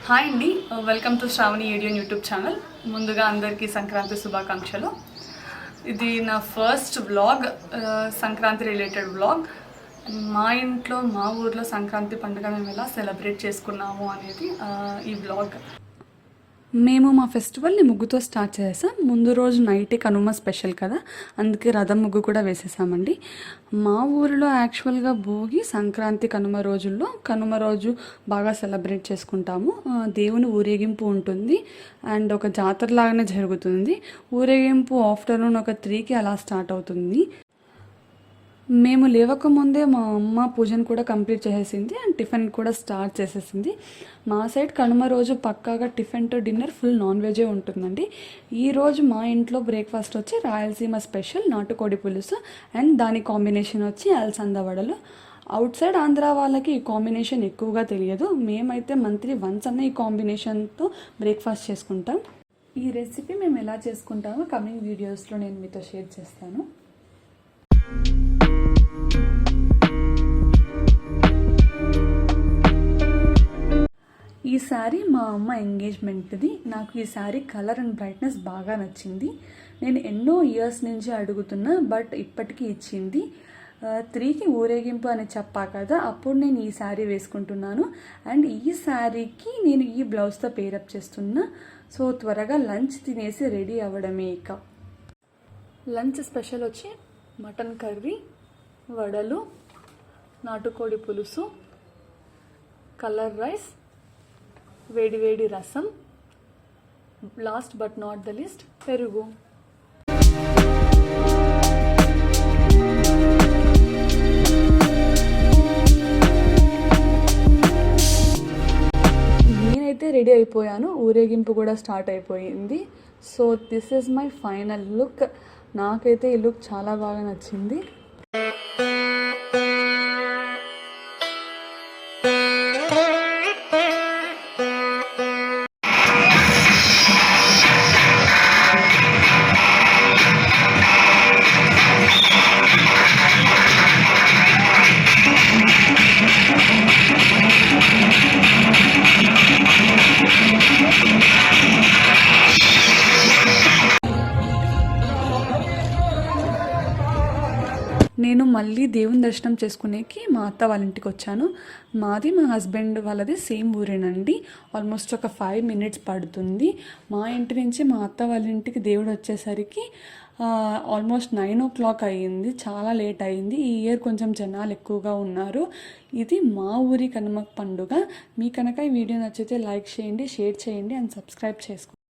Hi అండి, welcome to Sravani ఏడియన్ YouTube channel. ముందుగా అందరికీ సంక్రాంతి శుభాకాంక్షలు. ఇది నా first vlog, Sankranti related vlog. మా ఇంట్లో మా ఊర్లో సంక్రాంతి పండుగ మేము ఎలా సెలబ్రేట్ చేసుకున్నాము అనేది ఈ వ్లాగ్. మేము మా ఫెస్టివల్ని ముగ్గుతో స్టార్ట్ చేసాం. ముందు రోజు నైటే కనుమ స్పెషల్ కదా, అందుకే రథం ముగ్గు కూడా వేసేసామండి. మా ఊరిలో యాక్చువల్గా భోగి, సంక్రాంతి, కనుమ రోజుల్లో కనుమ రోజు బాగా సెలబ్రేట్ చేసుకుంటాము. దేవుని ఊరేగింపు ఉంటుంది అండ్ ఒక జాతర లాగానే జరుగుతుంది. ఊరేగింపు ఆఫ్టర్నూన్ ఒక 3కి అలా స్టార్ట్ అవుతుంది. మేము లేవకముందే మా అమ్మ పూజను కూడా కంప్లీట్ చేసేసింది అండ్ టిఫిన్ కూడా స్టార్ట్ చేసేసింది. మా సైడ్ కనుమ రోజు పక్కాగా tiffin to dinner full non వెజే ఉంటుందండి. ఈరోజు మా ఇంట్లో బ్రేక్ఫాస్ట్ వచ్చి రాయలసీమ స్పెషల్ నాటుకోడి పులుసు అండ్ దాని కాంబినేషన్ వచ్చి అలసంద వడలు. అవుట్ సైడ్ ఆంధ్ర వాళ్ళకి ఈ కాంబినేషన్ ఎక్కువగా తెలియదు. మేమైతే మంత్లీ వన్స్ అన్న ఈ కాంబినేషన్తో బ్రేక్ఫాస్ట్ చేసుకుంటాం. ఈ రెసిపీ మేము ఎలా చేసుకుంటామో కమింగ్ వీడియోస్లో నేను మీతో షేర్ చేస్తాను. ఈ శారీ మా అమ్మ ఎంగేజ్మెంట్ది. నాకు ఈ శారీ కలర్ అండ్ బ్రైట్నెస్ బాగా నచ్చింది. నేను ఎన్నో ఇయర్స్ నుంచి అడుగుతున్నా, బట్ ఇప్పటికీ ఇచ్చింది. 3కి ఊరేగింపు అని చెప్పా కదా, అప్పుడు నేను ఈ శారీ వేసుకుంటున్నాను అండ్ ఈ శారీకి నేను ఈ బ్లౌజ్తో పేరప్ చేస్తున్నా. సో త్వరగా లంచ్ తినేసి రెడీ అవ్వడమే. ఇక లంచ్ స్పెషల్ వచ్చి మటన్ కర్రీ, వడలు, నాటుకోడి పులుసు, కలర్ రైస్, వేడి వేడి రసం, last but not the least పెరుగు. నేనైతే రెడీ అయిపోయాను, ఊరేగింపు కూడా స్టార్ట్ అయిపోయింది. So this is my final look. నాకైతే ఈ లుక్ చాలా బాగా నచ్చింది. నేను మళ్ళీ దేవుని దర్శనం చేసుకునేకి మా అత్త వాళ్ళ ఇంటికి వచ్చాను. మాది మా హస్బెండ్ వాళ్ళది సేమ్ ఊరేనండి. ఆల్మోస్ట్ ఒక 5 minutes పడుతుంది. మా ఇంటి నుంచి మా అత్త వాళ్ళ ఇంటికి దేవుడు వచ్చేసరికి ఆల్మోస్ట్ 9 o'clock అయ్యింది. చాలా లేట్ అయ్యింది. ఈ ఇయర్ కొంచెం జనాలు ఎక్కువగా ఉన్నారు. ఇది మా ఊరి కనుమ పండుగ. మీ కనుక ఈ వీడియో నచ్చితే లైక్ చేయండి, షేర్ చేయండి అండ్ సబ్స్క్రైబ్ చేసుకోండి.